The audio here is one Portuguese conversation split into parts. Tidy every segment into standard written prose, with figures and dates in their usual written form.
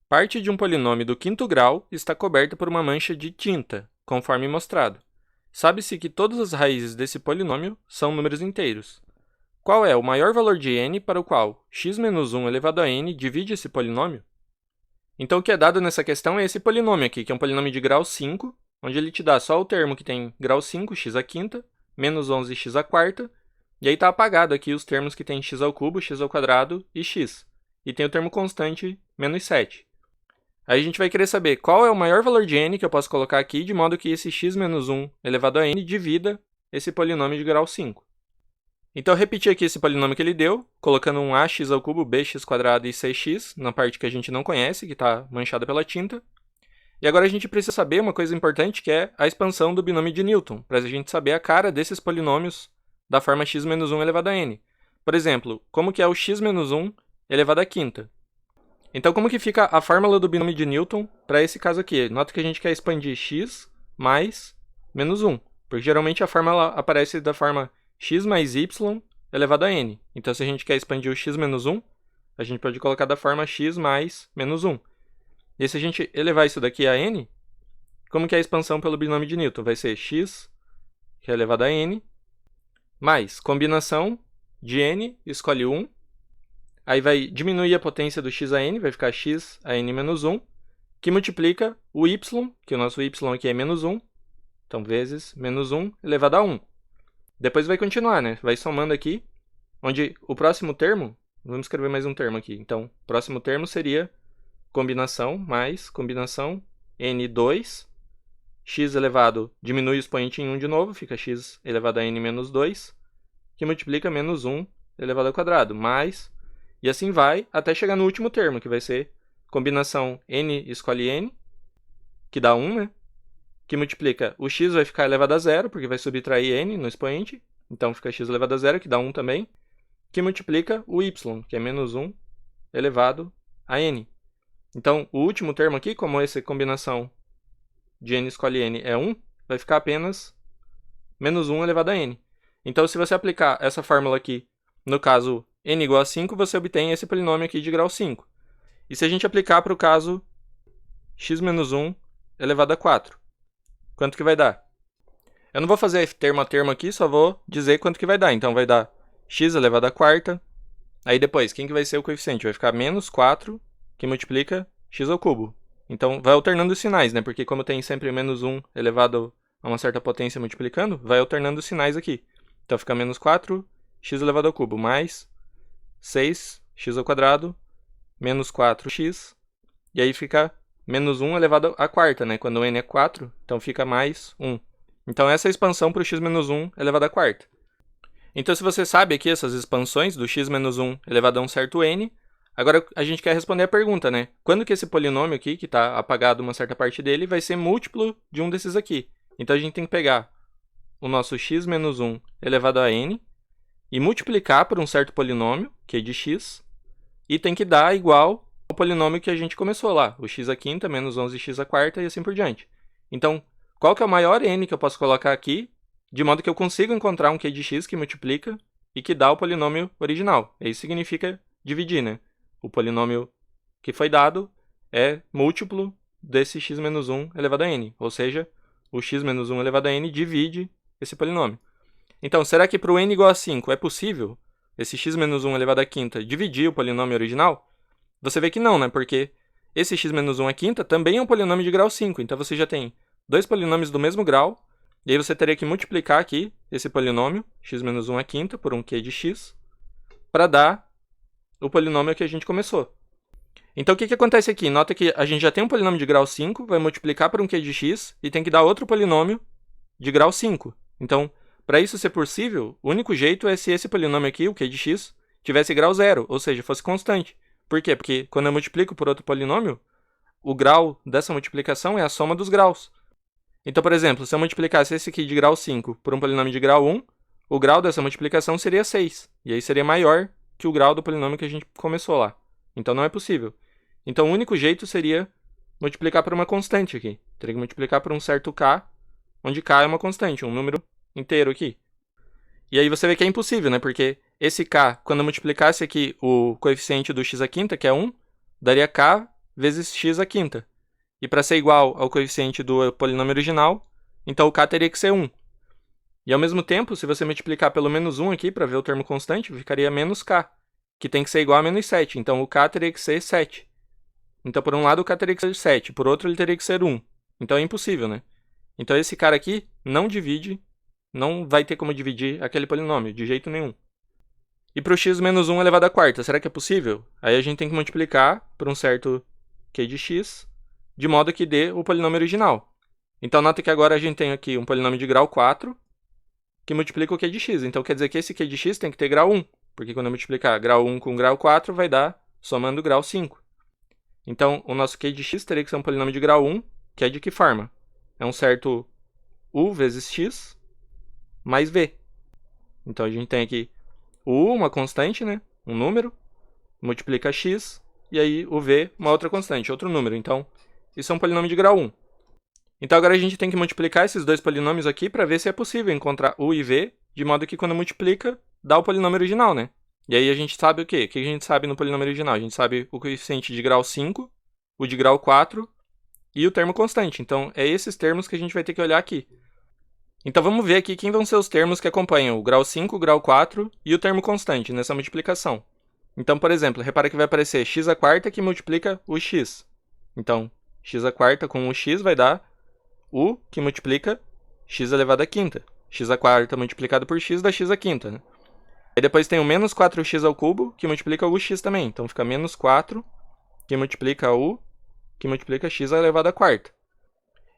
Parte de um polinômio do quinto grau está coberta por uma mancha de tinta, conforme mostrado. Sabe-se que todas as raízes desse polinômio são números inteiros. Qual é o maior valor de n para o qual x menos 1 elevado a n divide esse polinômio? Então, o que é dado nessa questão é esse polinômio aqui, que é um polinômio de grau 5, onde ele te dá só o termo que tem grau 5, x à quinta, menos 11, x à quarta, e aí está apagado aqui os termos que tem x ao cubo, x ao quadrado e x. E tem o termo constante, menos 7. Aí a gente vai querer saber qual é o maior valor de n que eu posso colocar aqui, de modo que esse x menos 1 elevado a n divida esse polinômio de grau 5. Então, eu repeti aqui esse polinômio que ele deu, colocando um ax ao cubo, bx quadrado e 6x, na parte que a gente não conhece, que está manchada pela tinta. E agora a gente precisa saber uma coisa importante, que é a expansão do binômio de Newton, para a gente saber a cara desses polinômios da forma x menos 1 elevado a n. Por exemplo, como que é o x menos 1 elevado à quinta? Então, como que fica a fórmula do binômio de Newton para esse caso aqui? Nota que a gente quer expandir x mais menos 1, porque geralmente a fórmula aparece da forma x mais y elevado a n. Então, se a gente quer expandir o x menos 1, a gente pode colocar da forma x mais menos 1. E se a gente elevar isso daqui a n, como que é a expansão pelo binômio de Newton? Vai ser x, que é elevado a n, mais combinação de n, escolhe 1, aí vai diminuir a potência do x a n, vai ficar x a n menos 1, que multiplica o y, que o nosso y aqui é menos 1, então vezes menos 1 elevado a 1. Depois vai continuar, né? Vai somando aqui, onde o próximo termo, vamos escrever mais um termo aqui. Então, o próximo termo seria combinação mais combinação n2, x elevado, diminui o expoente em 1 de novo, fica x elevado a n menos 2, que multiplica menos 1 elevado ao quadrado, mais, e assim vai, até chegar no último termo, que vai ser combinação n escolhe n, que dá 1, né? Que multiplica, o x vai ficar elevado a zero, porque vai subtrair n no expoente, então fica x elevado a zero, que dá 1 também, que multiplica o y, que é menos 1 elevado a n. Então, o último termo aqui, como essa combinação de n escolhe n é 1, vai ficar apenas menos 1 elevado a n. Então, se você aplicar essa fórmula aqui, no caso n igual a 5, você obtém esse polinômio aqui de grau 5. E se a gente aplicar para o caso x menos 1 elevado a 4, quanto que vai dar? Eu não vou fazer termo a termo aqui, só vou dizer quanto que vai dar. Então, vai dar x elevado a quarta. Aí depois, quem que vai ser o coeficiente? Vai ficar menos 4, que multiplica x ao cubo. Então, vai alternando os sinais, né? Porque como tem sempre menos 1 elevado a uma certa potência multiplicando, vai alternando os sinais aqui. Então, fica menos 4, x elevado ao cubo, mais 6, x ao quadrado, menos 4x, e aí fica menos 1 elevado à quarta, né? Quando o n é 4, então fica mais 1. Então, essa é a expansão para o x menos 1 elevado à quarta. Então, se você sabe aqui essas expansões do x menos 1 elevado a um certo n, agora a gente quer responder a pergunta, né? Quando que esse polinômio aqui, que está apagado uma certa parte dele, vai ser múltiplo de um desses aqui? Então, a gente tem que pegar o nosso x menos 1 elevado a n e multiplicar por um certo polinômio, que é de x, e tem que dar igual ao polinômio que a gente começou lá, o x à quinta menos 11x à quarta e assim por diante. Então, qual que é o maior n que eu posso colocar aqui, de modo que eu consiga encontrar um q de x que multiplica e que dá o polinômio original? Isso significa dividir, né? O polinômio que foi dado é múltiplo desse x menos 1 elevado a n, ou seja, o x menos 1 elevado a n divide esse polinômio. Então, será que para o n igual a 5 é possível esse x menos 1 elevado à quinta dividir o polinômio original? Você vê que não, né? Porque esse x menos 1 à quinta também é um polinômio de grau 5, então você já tem dois polinômios do mesmo grau, e aí você teria que multiplicar aqui esse polinômio, x menos 1 à quinta, por um q de x, para dar o polinômio que a gente começou. Então, o que acontece aqui? Nota que a gente já tem um polinômio de grau 5, vai multiplicar por um q de x, e tem que dar outro polinômio de grau 5. Então, para isso ser possível, o único jeito é se esse polinômio aqui, o q de x, tivesse grau 0, ou seja, fosse constante. Por quê? Porque quando eu multiplico por outro polinômio, o grau dessa multiplicação é a soma dos graus. Então, por exemplo, se eu multiplicasse esse aqui de grau 5 por um polinômio de grau 1, o grau dessa multiplicação seria 6. E aí seria maior que o grau do polinômio que a gente começou lá. Então, não é possível. Então, o único jeito seria multiplicar por uma constante aqui. Teria que multiplicar por um certo k, onde k é uma constante, um número inteiro aqui. E aí você vê que é impossível, né? Porque esse k, quando eu multiplicasse aqui o coeficiente do x à quinta, que é 1, daria k vezes x à quinta. E para ser igual ao coeficiente do polinômio original, então o k teria que ser 1. E ao mesmo tempo, se você multiplicar pelo menos 1 aqui para ver o termo constante, ficaria menos k, que tem que ser igual a menos 7. Então o k teria que ser 7. Então por um lado o k teria que ser 7, por outro ele teria que ser 1. Então é impossível, né? Então esse cara aqui não divide, não vai ter como dividir aquele polinômio, de jeito nenhum. E para o x menos 1 elevado à quarta, será que é possível? Aí a gente tem que multiplicar por um certo q de x, de modo que dê o polinômio original. Então nota que agora a gente tem aqui um polinômio de grau 4, que multiplica o q de x. Então quer dizer que esse q de x tem que ter grau 1, porque quando eu multiplicar grau 1 com grau 4, vai dar somando grau 5. Então o nosso q de x teria que ser um polinômio de grau 1, que é de que forma? É um certo u vezes x mais v. Então a gente tem aqui o u, uma constante, né? Um número, multiplica x, e aí o v, uma outra constante, outro número. Então isso é um polinômio de grau 1. Então agora a gente tem que multiplicar esses dois polinômios aqui para ver se é possível encontrar u e v, de modo que quando multiplica, dá o polinômio original, né? E aí a gente sabe o quê? O que a gente sabe no polinômio original? A gente sabe o coeficiente de grau 5, o de grau 4 e o termo constante. Então é esses termos que a gente vai ter que olhar aqui. Então vamos ver aqui quem vão ser os termos que acompanham o grau 5, o grau 4 e o termo constante nessa multiplicação. Então, por exemplo, repara que vai aparecer x à quarta que multiplica o x. Então, x à quarta com o x vai dar u que multiplica x elevado à quinta. X à quarta multiplicado por x dá x à quinta, né? Aí depois tem o menos 4x ao cubo, que multiplica o x também. Então fica menos 4, que multiplica u, que multiplica x elevado à quarta.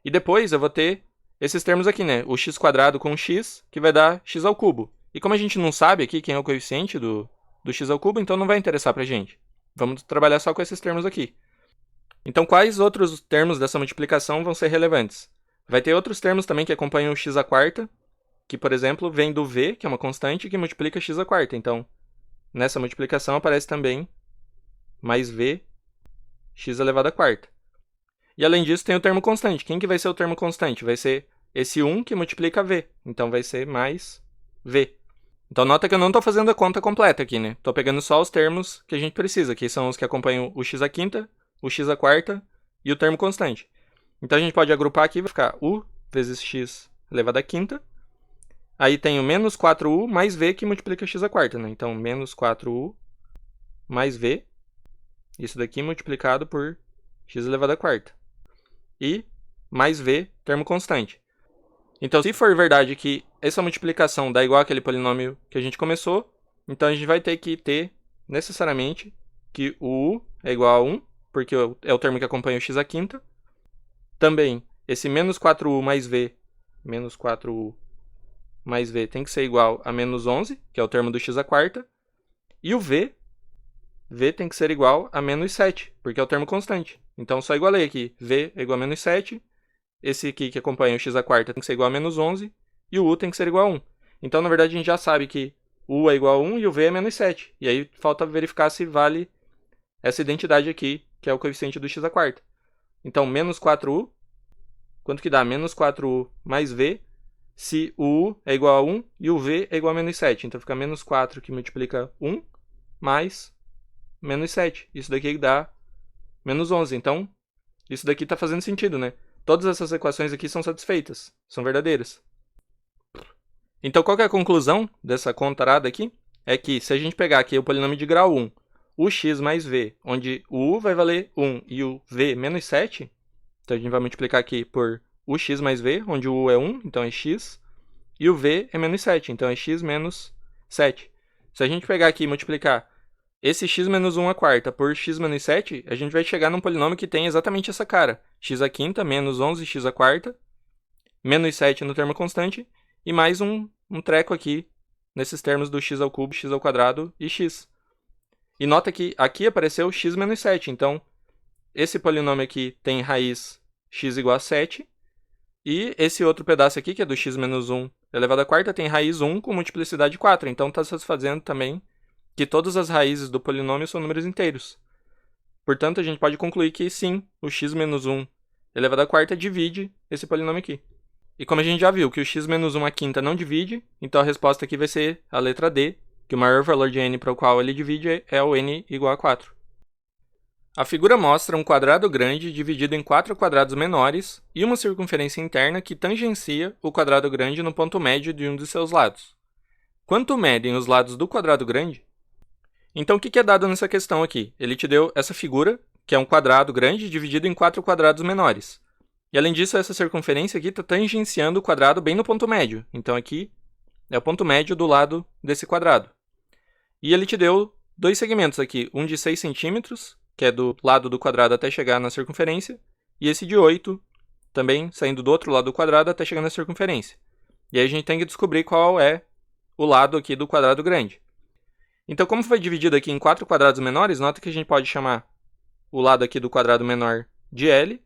E depois eu vou ter esses termos aqui, né? O x quadrado com o x, que vai dar x ao cubo. E como a gente não sabe aqui quem é o coeficiente do x ao cubo, então não vai interessar pra gente. Vamos trabalhar só com esses termos aqui. Então quais outros termos dessa multiplicação vão ser relevantes? Vai ter outros termos também que acompanham o x à quarta, que, por exemplo, vem do v, que é uma constante, que multiplica x à quarta. Então, nessa multiplicação aparece também mais v, x elevado à quarta. E além disso, tem o termo constante. Quem que vai ser o termo constante? Vai ser esse 1 que multiplica v. Então, vai ser mais v. Então, nota que eu não estou fazendo a conta completa aqui, né? Estou pegando só os termos que a gente precisa, que são os que acompanham o x à quinta, o x à quarta e o termo constante. Então, a gente pode agrupar aqui, vai ficar u vezes x elevado à quinta. Aí tem o menos 4u mais v que multiplica x à quarta, né? Então, menos 4u mais v. Isso daqui multiplicado por x elevado à quarta. E mais v, termo constante. Então, se for verdade que essa multiplicação dá igual àquele polinômio que a gente começou, então a gente vai ter que ter, necessariamente, que o u é igual a 1, porque é o termo que acompanha o x à quinta. Também, esse menos 4u mais v, menos 4u mais v tem que ser igual a menos 11, que é o termo do x à quarta. E o v tem que ser igual a menos 7, porque é o termo constante. Então, só igualei aqui. V é igual a menos 7. Esse aqui que acompanha o x à quarta tem que ser igual a menos 11. E o u tem que ser igual a 1. Então, na verdade, a gente já sabe que o u é igual a 1 e o v é menos 7. E aí, falta verificar se vale essa identidade aqui, que é o coeficiente do x à quarta. Então, menos 4u. Quanto que dá? Menos 4u mais v. Se o u é igual a 1 e o v é igual a menos 7. Então, fica menos 4 que multiplica 1 mais menos 7. Isso daqui dá menos 11. Então, isso daqui está fazendo sentido, né? Todas essas equações aqui são satisfeitas, são verdadeiras. Então, qual que é a conclusão dessa contarada aqui? É que se a gente pegar aqui o polinômio de grau 1, o x mais v, onde o u vai valer 1 e o v menos 7, então a gente vai multiplicar aqui por o x mais v, onde o u é 1, então é x, e o v é menos 7, então é x menos 7. Se a gente pegar aqui e multiplicar esse x menos 1 à quarta por x menos 7, a gente vai chegar num polinômio que tem exatamente essa cara. X à quinta menos 11x à quarta, menos 7 no termo constante, e mais um treco aqui, nesses termos do x ao cubo, x ao quadrado e x. E nota que aqui apareceu x menos 7, então esse polinômio aqui tem raiz x igual a 7, e esse outro pedaço aqui, que é do x menos 1 elevado à quarta, tem raiz 1 com multiplicidade 4, então está satisfazendo também que todas as raízes do polinômio são números inteiros. Portanto, a gente pode concluir que sim, o x menos 1 elevado à quarta divide esse polinômio aqui. E como a gente já viu que o x menos 1 à quinta não divide, então a resposta aqui vai ser a letra D, que o maior valor de n para o qual ele divide é o n igual a 4. A figura mostra um quadrado grande dividido em 4 quadrados menores e uma circunferência interna que tangencia o quadrado grande no ponto médio de um de seus lados. Quanto medem os lados do quadrado grande? Então, o que é dado nessa questão aqui? Ele te deu essa figura, que é um quadrado grande dividido em 4 quadrados menores. E além disso, essa circunferência aqui está tangenciando o quadrado bem no ponto médio. Então, aqui é o ponto médio do lado desse quadrado. E ele te deu dois segmentos aqui, um de 6 centímetros, que é do lado do quadrado até chegar na circunferência, e esse de 8, também saindo do outro lado do quadrado até chegar na circunferência. E aí a gente tem que descobrir qual é o lado aqui do quadrado grande. Então, como foi dividido aqui em 4 quadrados menores, nota que a gente pode chamar o lado aqui do quadrado menor de L.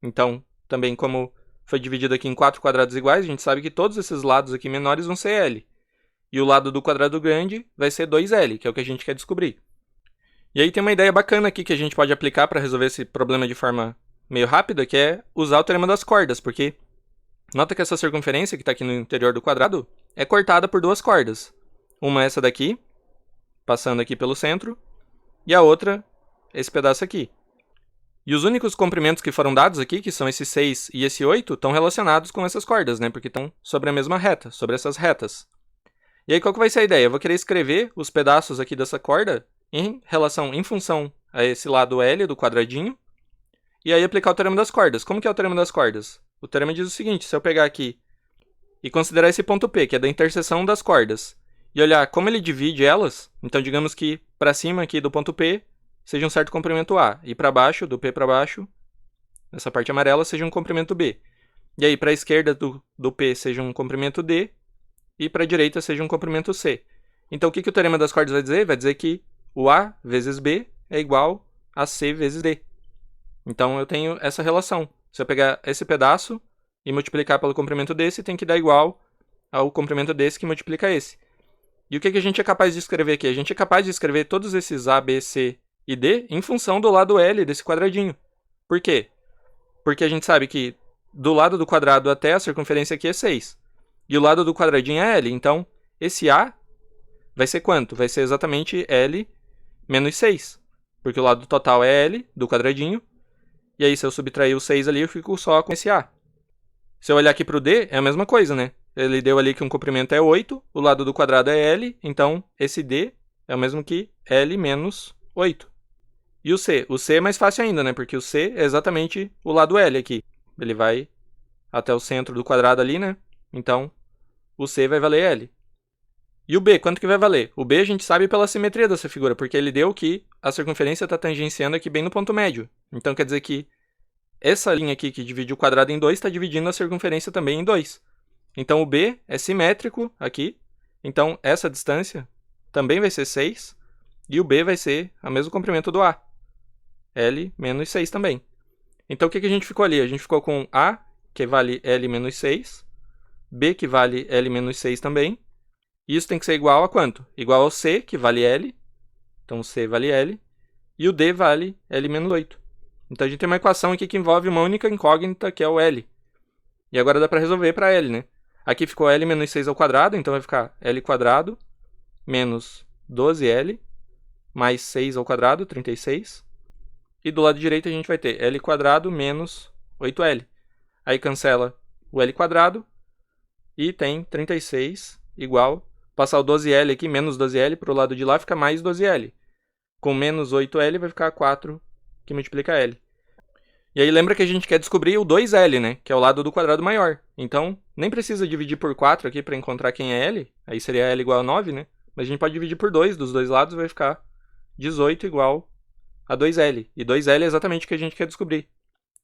Então, também como foi dividido aqui em 4 quadrados iguais, a gente sabe que todos esses lados aqui menores vão ser L. E o lado do quadrado grande vai ser 2L, que é o que a gente quer descobrir. E aí tem uma ideia bacana aqui que a gente pode aplicar para resolver esse problema de forma meio rápida, que é usar o teorema das cordas, porque nota que essa circunferência que está aqui no interior do quadrado é cortada por duas cordas. Uma é essa daqui, passando aqui pelo centro, e a outra, esse pedaço aqui. E os únicos comprimentos que foram dados aqui, que são esse 6 e esse 8, estão relacionados com essas cordas, né? Porque estão sobre a mesma reta, sobre essas retas. E aí qual que vai ser a ideia? Eu vou querer escrever os pedaços aqui dessa corda em função a esse lado L do quadradinho, e aí aplicar o teorema das cordas. Como que é o teorema das cordas? O teorema diz o seguinte: se eu pegar aqui e considerar esse ponto P, que é da interseção das cordas, e olhar como ele divide elas, então digamos que para cima aqui do ponto P seja um certo comprimento A, e para baixo, do P para baixo, nessa parte amarela, seja um comprimento B. E aí para a esquerda do P seja um comprimento D, e para a direita seja um comprimento C. Então o que o teorema das cordas vai dizer? Vai dizer que o A vezes B é igual a C vezes D. Então eu tenho essa relação. Se eu pegar esse pedaço e multiplicar pelo comprimento desse, tem que dar igual ao comprimento desse que multiplica esse. E o que a gente é capaz de escrever aqui? A gente é capaz de escrever todos esses A, B, C e D em função do lado L desse quadradinho. Por quê? Porque a gente sabe que do lado do quadrado até a circunferência aqui é 6. E o lado do quadradinho é L. Então, esse A vai ser quanto? Vai ser exatamente L menos 6. Porque o lado total é L do quadradinho. E aí, se eu subtrair o 6 ali, eu fico só com esse A. Se eu olhar aqui para o D, é a mesma coisa, né? Ele deu ali que um comprimento é 8, o lado do quadrado é L, então esse D é o mesmo que L menos 8. E o C? O C é mais fácil ainda, né? Porque o C é exatamente o lado L aqui. Ele vai até o centro do quadrado ali, né? Então, o C vai valer L. E o B, quanto que vai valer? O B a gente sabe pela simetria dessa figura, porque ele deu que a circunferência está tangenciando aqui bem no ponto médio. Então quer dizer que essa linha aqui que divide o quadrado em 2 está dividindo a circunferência também em 2. Então o B é simétrico aqui. Então essa distância também vai ser 6. E o B vai ser o mesmo comprimento do A. L menos 6 também. Então o que a gente ficou ali? A gente ficou com A, que vale L menos 6. B, que vale L menos 6 também. E isso tem que ser igual a quanto? Igual ao C, que vale L. Então o C vale L. E o D vale L menos 8. Então a gente tem uma equação aqui que envolve uma única incógnita, que é o L. E agora dá para resolver para L, né? Aqui ficou L menos 6 ao quadrado, então vai ficar L quadrado menos 12L mais 6 ao quadrado, 36. E do lado direito a gente vai ter L quadrado menos 8L. Aí cancela o L quadrado e tem 36 igual, passar o 12L aqui, menos 12L, para o lado de lá fica mais 12L. Com menos 8L vai ficar 4 que multiplica L. E aí lembra que a gente quer descobrir o 2L, né? Que é o lado do quadrado maior. Então, nem precisa dividir por 4 aqui para encontrar quem é L. Aí seria L igual a 9, né? Mas a gente pode dividir por 2 dos dois lados, vai ficar 18 igual a 2L. E 2L é exatamente o que a gente quer descobrir,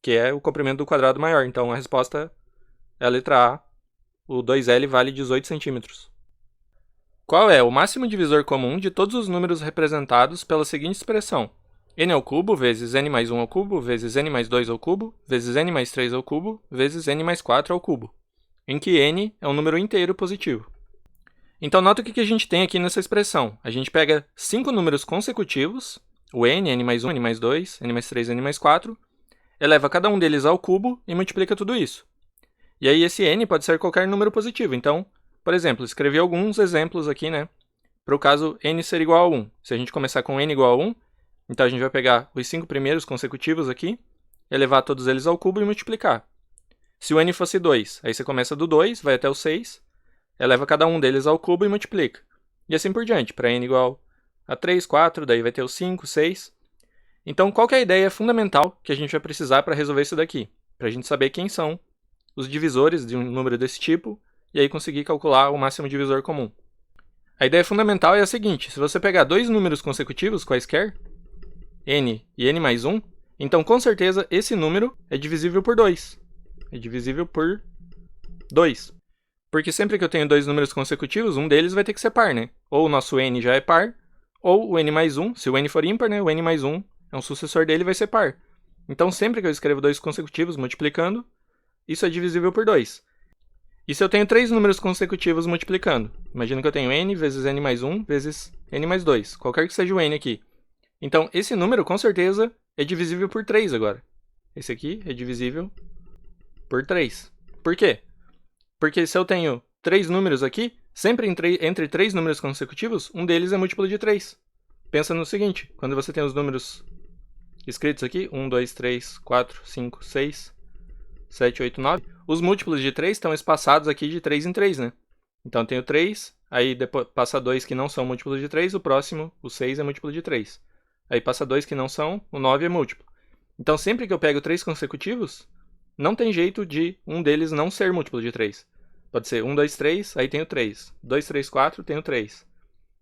que é o comprimento do quadrado maior. Então a resposta é a letra A. O 2L vale 18 centímetros. Qual é o máximo divisor comum de todos os números representados pela seguinte expressão: n ao cubo vezes n mais 1 ao cubo vezes n mais 2 ao cubo vezes n mais 3 ao cubo vezes n mais 4 ao cubo, em que n é um número inteiro positivo. Então nota o que a gente tem aqui nessa expressão. A gente pega 5 números consecutivos, o n, n mais 1, n mais 2, n mais 3, n mais 4, eleva cada um deles ao cubo e multiplica tudo isso. E aí esse n pode ser qualquer número positivo. Então, por exemplo, escrevi alguns exemplos aqui, né? Para o caso n ser igual a 1. Se a gente começar com n igual a 1, Então a gente vai pegar os 5 primeiros consecutivos aqui, elevar todos eles ao cubo e multiplicar. Se o n fosse 2, aí você começa do 2, vai até o 6, eleva cada um deles ao cubo e multiplica. E assim por diante, para n igual a 3, 4, daí vai ter o 5, 6. Então, qual que é a ideia fundamental que a gente vai precisar para resolver isso daqui? Para a gente saber quem são os divisores de um número desse tipo, e aí conseguir calcular o máximo divisor comum. A ideia fundamental é a seguinte: se você pegar dois números consecutivos quaisquer, n e n mais 1, então com certeza esse número é divisível por 2. É divisível por 2. Porque sempre que eu tenho dois números consecutivos, um deles vai ter que ser par, né? Ou o nosso n já é par, ou o n mais 1, se o n for ímpar, né? O n mais 1 é um sucessor dele, vai ser par. Então sempre que eu escrevo dois consecutivos multiplicando, isso é divisível por 2. E se eu tenho três números consecutivos multiplicando? Imagina que eu tenho n vezes n mais 1 vezes n mais 2, qualquer que seja o n aqui. Então, esse número, com certeza, é divisível por 3 agora. Esse aqui é divisível por 3. Por quê? Porque se eu tenho três números aqui, sempre entre três números consecutivos, um deles é múltiplo de 3. Pensa no seguinte, quando você tem os números escritos aqui, 1, 2, 3, 4, 5, 6, 7, 8, 9, os múltiplos de 3 estão espaçados aqui de 3 em 3, né? Então eu tenho 3, aí depois passa 2 que não são múltiplos de 3, o próximo, o 6, é múltiplo de 3. Aí passa 2 que não são, o 9 é múltiplo. Então sempre que eu pego 3 consecutivos, não tem jeito de um deles não ser múltiplo de 3. Pode ser 1, 2, 3, aí tenho 3. 2, 3, 4, tenho 3.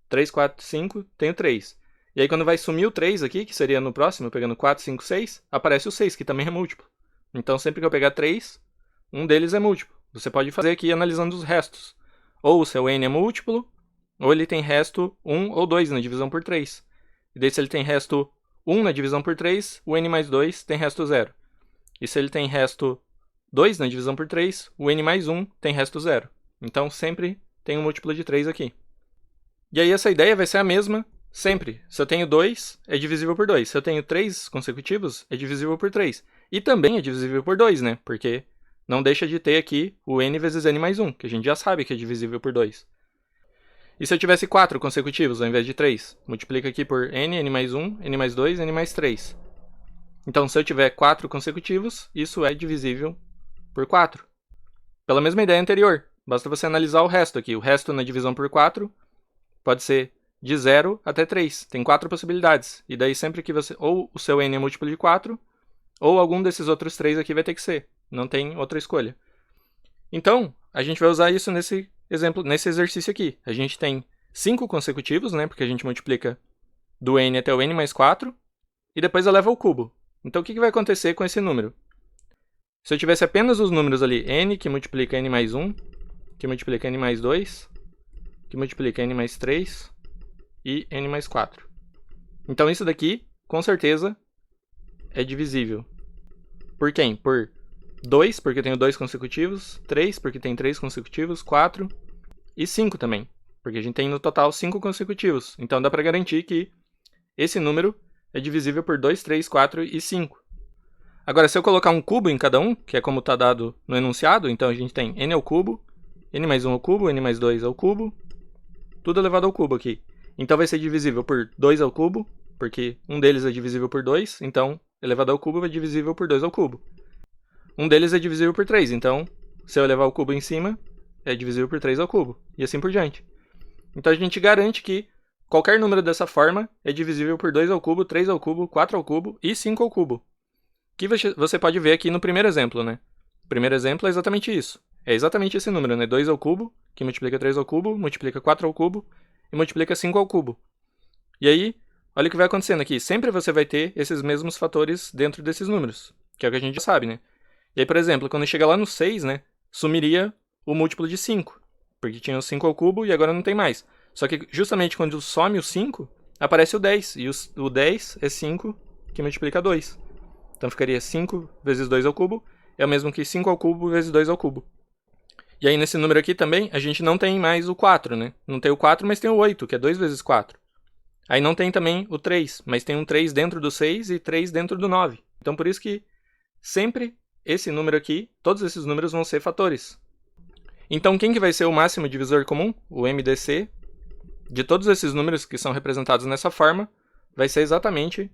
3, 4, 5, tenho 3. E aí quando vai sumir o 3 aqui, que seria no próximo, pegando 4, 5, 6, aparece o 6, que também é múltiplo. Então sempre que eu pegar 3, um deles é múltiplo. Você pode fazer aqui analisando os restos. Ou o seu n é múltiplo, ou ele tem resto 1 ou 2 na divisão por 3. E daí se ele tem resto 1 na divisão por 3, o n mais 2 tem resto 0. E se ele tem resto 2 na divisão por 3, o n mais 1 tem resto 0. Então sempre tem um múltiplo de 3 aqui. E aí essa ideia vai ser a mesma sempre. Se eu tenho 2, é divisível por 2. Se eu tenho 3 consecutivos, é divisível por 3. E também é divisível por 2, né? Porque não deixa de ter aqui o n vezes n mais 1, que a gente já sabe que é divisível por 2. E se eu tivesse 4 consecutivos ao invés de 3? Multiplica aqui por n, n mais 1, n mais 2, n mais 3. Então, se eu tiver 4 consecutivos, isso é divisível por 4. Pela mesma ideia anterior, basta você analisar o resto aqui. O resto na divisão por 4 pode ser de 0 até 3. Tem 4 possibilidades. E daí sempre que você... ou o seu n é múltiplo de 4, ou algum desses outros 3 aqui vai ter que ser. Não tem outra escolha. Então, a gente vai usar isso nesse exemplo, nesse exercício aqui. A gente tem 5 consecutivos, né? Porque a gente multiplica do n até o n mais 4, e depois eleva ao cubo. Então, o que vai acontecer com esse número? Se eu tivesse apenas os números ali, n que multiplica n mais 1, que multiplica n mais 2, que multiplica n mais 3 e n mais 4. Então, isso daqui, com certeza, é divisível. Por quem? Por 2, porque eu tenho 2 consecutivos, 3, porque tem 3 consecutivos, 4 e 5 também, porque a gente tem no total 5 consecutivos. Então, dá para garantir que esse número é divisível por 2, 3, 4 e 5. Agora, se eu colocar um cubo em cada um, que é como está dado no enunciado, então a gente tem n ao cubo, n mais 1 ao cubo, n mais 2 ao cubo, tudo elevado ao cubo aqui. Então vai ser divisível por 2 ao cubo, porque um deles é divisível por 2, então elevado ao cubo é divisível por 2 ao cubo. Um deles é divisível por 3, então se eu elevar o cubo em cima, é divisível por 3 ao cubo, e assim por diante. Então a gente garante que qualquer número dessa forma é divisível por 2 ao cubo, 3 ao cubo, 4 ao cubo e 5 ao cubo. Que você pode ver aqui no primeiro exemplo, né? O primeiro exemplo é exatamente isso. É exatamente esse número, né? 2 ao cubo, que multiplica 3 ao cubo, multiplica 4 ao cubo e multiplica 5 ao cubo. E aí, olha o que vai acontecendo aqui. Sempre você vai ter esses mesmos fatores dentro desses números, que é o que a gente já sabe, né? E aí, por exemplo, quando chega lá no 6, né? Sumiria o múltiplo de 5, porque tinha o 5 ao cubo e agora não tem mais. Só que justamente quando some o 5, aparece o 10, e o 10 é 5 que multiplica 2. Então ficaria 5 vezes 2 ao cubo, é o mesmo que 5 ao cubo vezes 2 ao cubo. E aí nesse número aqui também, a gente não tem mais o 4, né? Não tem o 4, mas tem o 8, que é 2 vezes 4. Aí não tem também o 3, mas tem um 3 dentro do 6 e 3 dentro do 9. Então por isso que sempre esse número aqui, todos esses números vão ser fatores. Então quem que vai ser o máximo divisor comum? O MDC de todos esses números que são representados nessa forma vai ser exatamente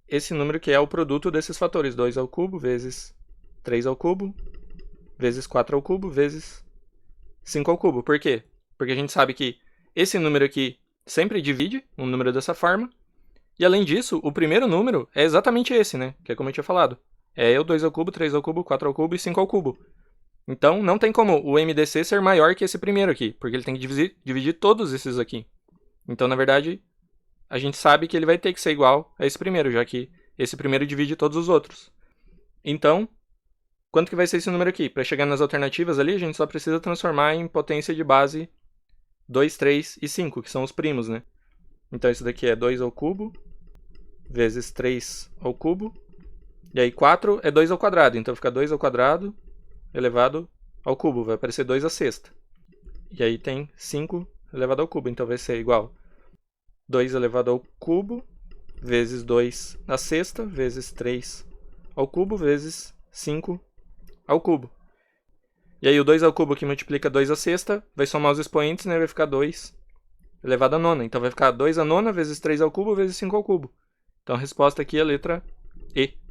esse número que é o produto desses fatores. 2 ao cubo vezes 3 ao cubo, vezes 4 ao cubo, vezes 5 ao cubo. Por quê? Porque a gente sabe que esse número aqui sempre divide um número dessa forma. E além disso, o primeiro número é exatamente esse, né? Que é como eu tinha falado. É o 2 ao cubo, 3 ao cubo, 4 ao cubo e 5 ao cubo. Então, não tem como o MDC ser maior que esse primeiro aqui, porque ele tem que dividir todos esses aqui. Então, na verdade, a gente sabe que ele vai ter que ser igual a esse primeiro, já que esse primeiro divide todos os outros. Então, quanto que vai ser esse número aqui? Para chegar nas alternativas ali, a gente só precisa transformar em potência de base 2, 3 e 5, que são os primos, né? Então, isso daqui é 2 ao cubo, vezes 3 ao cubo. E aí 4 é 2 ao quadrado, então fica 2 ao quadrado elevado ao cubo, vai aparecer 2 à sexta. E aí tem 5 elevado ao cubo, então vai ser igual 2 elevado ao cubo, vezes 2 à sexta, vezes 3 ao cubo, vezes 5 ao cubo. E aí o 2 ao cubo que multiplica 2 à sexta, vai somar os expoentes, né? Vai ficar 2 elevado à nona. Então vai ficar 2 à nona vezes 3 ao cubo, vezes 5 ao cubo. Então a resposta aqui é a letra E.